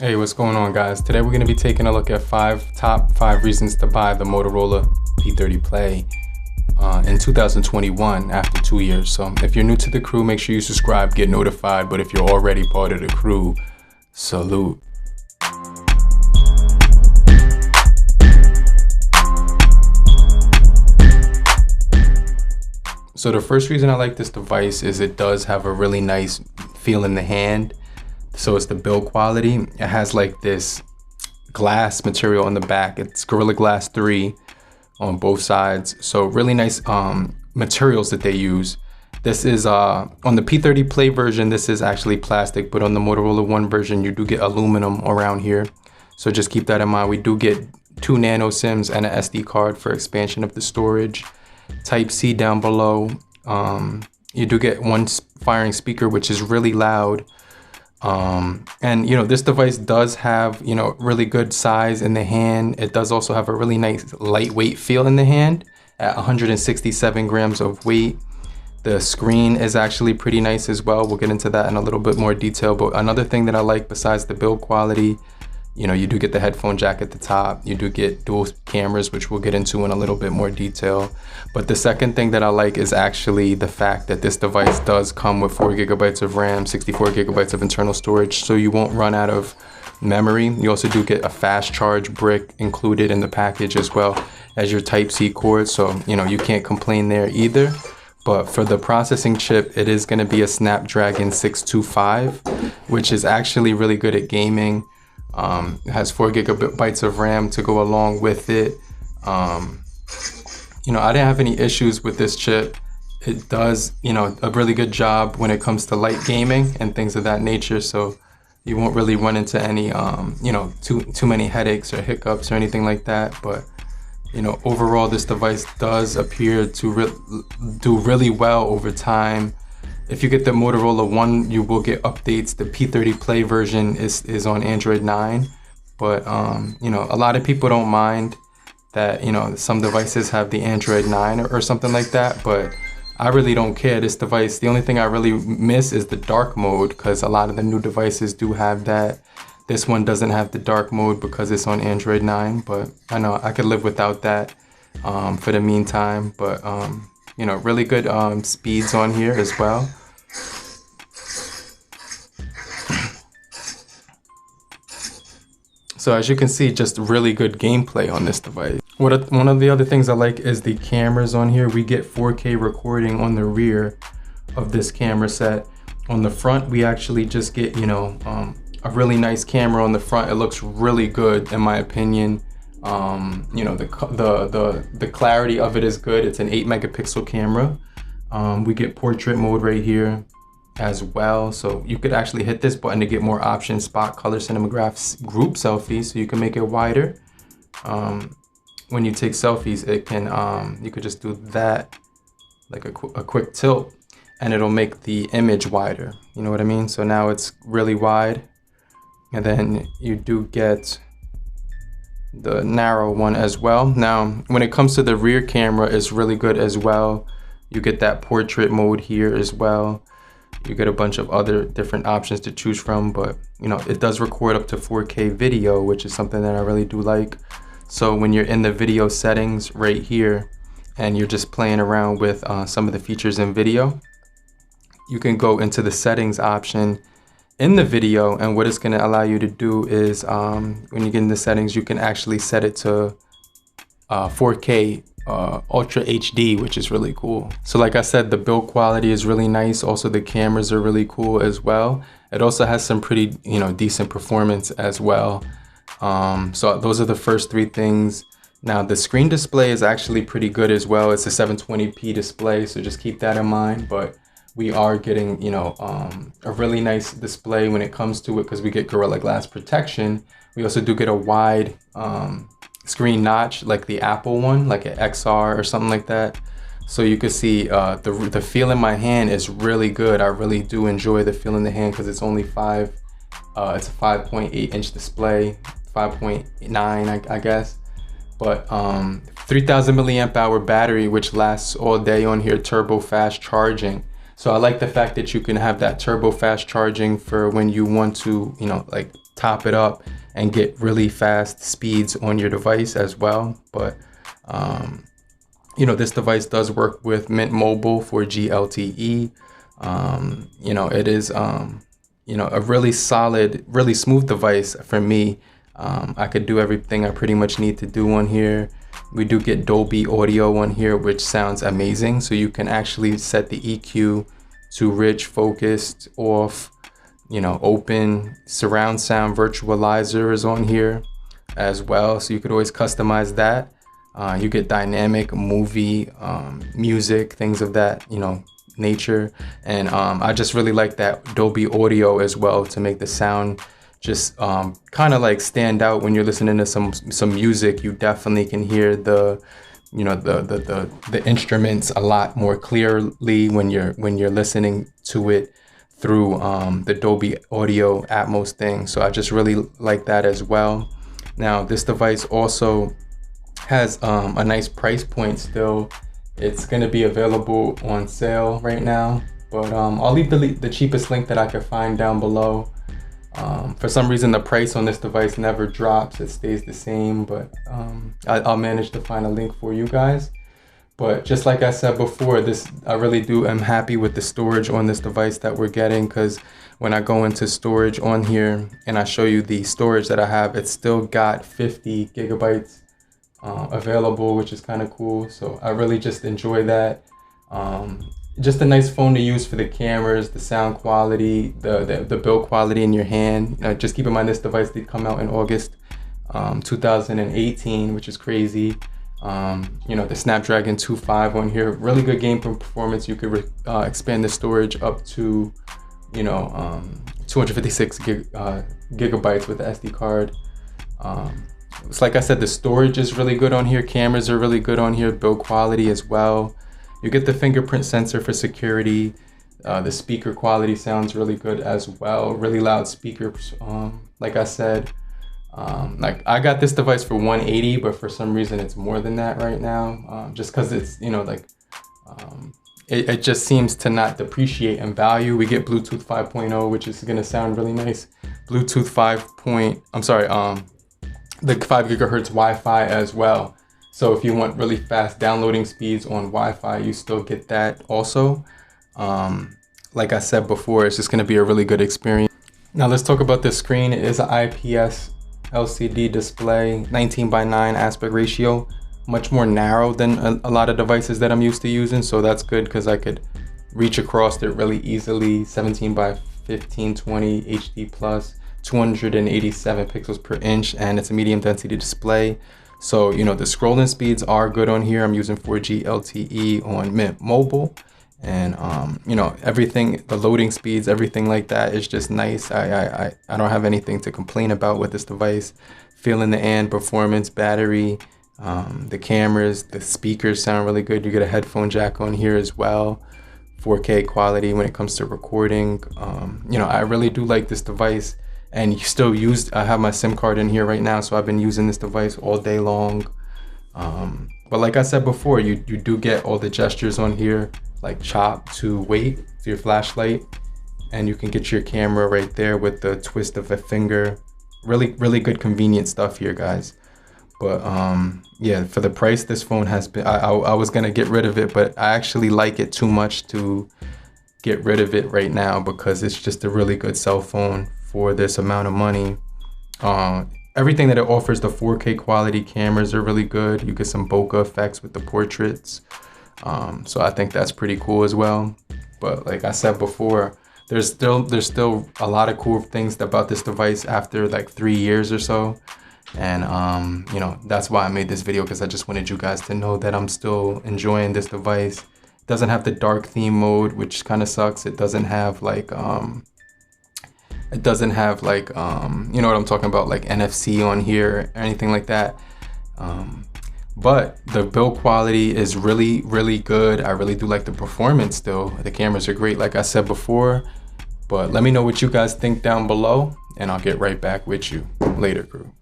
Hey, what's going on, guys? Today we're going to be taking a look at top five reasons to buy the Motorola P30 Play in 2021 after 2 years. So if you're new to the crew, make sure you subscribe, get notified. But if you're already part of the crew, salute. So the first reason I like this device is it does have a really nice feel in the hand. So it's the build quality. It has like this glass material on the back. It's Gorilla Glass 3 on both sides. So really nice materials that they use. This is on the P30 Play version, this is actually plastic, but on the Motorola One version, you do get aluminum around here. So just keep that in mind. We do get 2 nano SIMs and an SD card for expansion of the storage. Type-C down below. You do get one firing speaker, which is really loud. And this device does have, really good size in the hand. It does also have a really nice lightweight feel in the hand at 167 grams of weight. The screen is actually pretty nice as well. We'll get into that in a little bit more detail. But another thing that I like besides the build quality, you do get the headphone jack at the top. You do get dual cameras, which we'll get into in a little bit more detail. But the second thing that I like is actually the fact that this device does come with 4 gigabytes of RAM, 64 gigabytes of internal storage, so you won't run out of memory. You also do get a fast charge brick included in the package, as well as your Type-C cord. So, you can't complain there either. But for the processing chip, it is going to be a Snapdragon 625, which is actually really good at gaming. It has 4 gigabytes of RAM to go along with it. I didn't have any issues with this chip. It does, a really good job when it comes to light gaming and things of that nature. So you won't really run into any, too many headaches or hiccups or anything like that. But, overall, this device does appear to do really well over time. If you get the Motorola One, you will get updates. The P30 Play version is on Android 9, but a lot of people don't mind that some devices have the Android 9 or something like that, but I really don't care. This device, the only thing I really miss is the dark mode, because a lot of the new devices do have that. This one doesn't have the dark mode because it's on Android 9, but I know I could live without that for the meantime. But really good speeds on here as well. So as you can see, just really good gameplay on this device. One of the other things I like is the cameras on here. We get 4K recording on the rear of this camera set. On the front, we actually just get, a really nice camera on the front. It looks really good in my opinion. The clarity of it is good. It's an 8 megapixel camera. We get portrait mode right here as well, so you could actually hit this button to get more options. Spot, color, cinemagraphs, group selfies, so you can make it wider. When you take selfies, it can you could just do that, like a quick tilt, and it'll make the image wider, you know what I mean? So now it's really wide. And then you do get the narrow one as well. Now, when it comes to the rear camera, it's really good as well. You get that portrait mode here as well. You get a bunch of other different options to choose from, but it does record up to 4K video, which is something that I really do like. So when you're in the video settings right here, and you're just playing around with some of the features in video, you can go into the settings option in the video, and what it's going to allow you to do is when you get in the settings, you can actually set it to 4K Ultra HD, which is really cool. So like I said, the build quality is really nice. Also, the cameras are really cool as well. It also has some pretty decent performance as well. So those are the first 3 things. Now the screen display is actually pretty good as well. It's a 720p display, so just keep that in mind. But we are getting, a really nice display when it comes to it, because we get Gorilla Glass protection. We also do get a wide screen notch, like the Apple one, like an XR or something like that. So you can see the feel in my hand is really good. I really do enjoy the feel in the hand, because it's only it's a 5.8 inch display, 5.9 I guess. But 3000 milliamp hour battery, which lasts all day on here, turbo fast charging. So I like the fact that you can have that turbo fast charging for when you want to, like top it up and get really fast speeds on your device as well. But you know, this device does work with Mint Mobile 4G LTE. You know, it is you know, a really solid, really smooth device for me. I could do everything I pretty much need to do on here. We do get Dolby audio on here, which sounds amazing. So you can actually set the EQ to rich, focused, off, you know, open. Surround sound virtualizer is on here as well. So you could always customize that. You get dynamic movie, music, things of that, you know, nature. And I just really like that Dolby audio as well to make the sound just kind of like stand out when you're listening to some music. You definitely can hear the, you know, the instruments a lot more clearly when you're listening to it through the Dolby Audio Atmos thing. So I just really like that as well. Now this device also has a nice price point still. It's going to be available on sale right now, but I'll leave the cheapest link that I could find down below. For some reason the price on this device never drops, it stays the same, but I'll manage to find a link for you guys. But just like I said before, I really am happy with the storage on this device that we're getting, because when I go into storage on here and I show you the storage that I have, it's still got 50 gigabytes available, which is kind of cool. So I really just enjoy that. Just a nice phone to use for the cameras, the sound quality, the build quality in your hand. Just keep in mind this device did come out in August 2018, which is crazy. You know, the Snapdragon 2.5 on here, really good game performance. You could expand the storage up to, you know, 256 gigabytes with the SD card. It's like I said, the storage is really good on here. Cameras are really good on here. Build quality as well. You get the fingerprint sensor for security. The speaker quality sounds really good as well. Really loud speakers. Like I said, like I got this device for $180, but for some reason it's more than that right now. Just because it's, you know, like it just seems to not depreciate in value. We get Bluetooth 5.0, which is gonna sound really nice. Bluetooth 5. The 5 gigahertz Wi-Fi as well. So if you want really fast downloading speeds on Wi-Fi, you still get that also. Like I said before, it's just gonna be a really good experience. Now let's talk about the screen. It is an IPS LCD display, 19:9 aspect ratio, much more narrow than a lot of devices that I'm used to using. So that's good because I could reach across it really easily. 17:1520 HD plus. 287 pixels per inch, and it's a medium density display. So, you know, the scrolling speeds are good on here. I'm using 4G LTE on Mint Mobile, and you know, everything, the loading speeds, everything like that is just nice. I don't have anything to complain about with this device. Feeling the and performance, battery, the cameras, the speakers sound really good. You get a headphone jack on here as well. 4K quality when it comes to recording. You know, I really do like this device. And you still I have my SIM card in here right now, so I've been using this device all day long. But like I said before, you do get all the gestures on here, like chop to wait to your flashlight, and you can get your camera right there with the twist of a finger. Really good convenient stuff here, guys. But yeah, for the price, this phone has been, I was gonna get rid of it, but I actually like it too much to get rid of it right now, because it's just a really good cell phone for this amount of money. Everything that it offers, the 4K quality cameras are really good. You get some bokeh effects with the portraits. So I think that's pretty cool as well. But like I said before, there's still a lot of cool things about this device after like 3 years or so. And you know, that's why I made this video, because I just wanted you guys to know that I'm still enjoying this device. It doesn't have the dark theme mode, which kind of sucks. It doesn't have like you know what I'm talking about, like NFC on here or anything like that. But the build quality is really good. I really do like the performance still. The cameras are great, like I said before. But let me know what you guys think down below, and I'll get right back with you later, crew.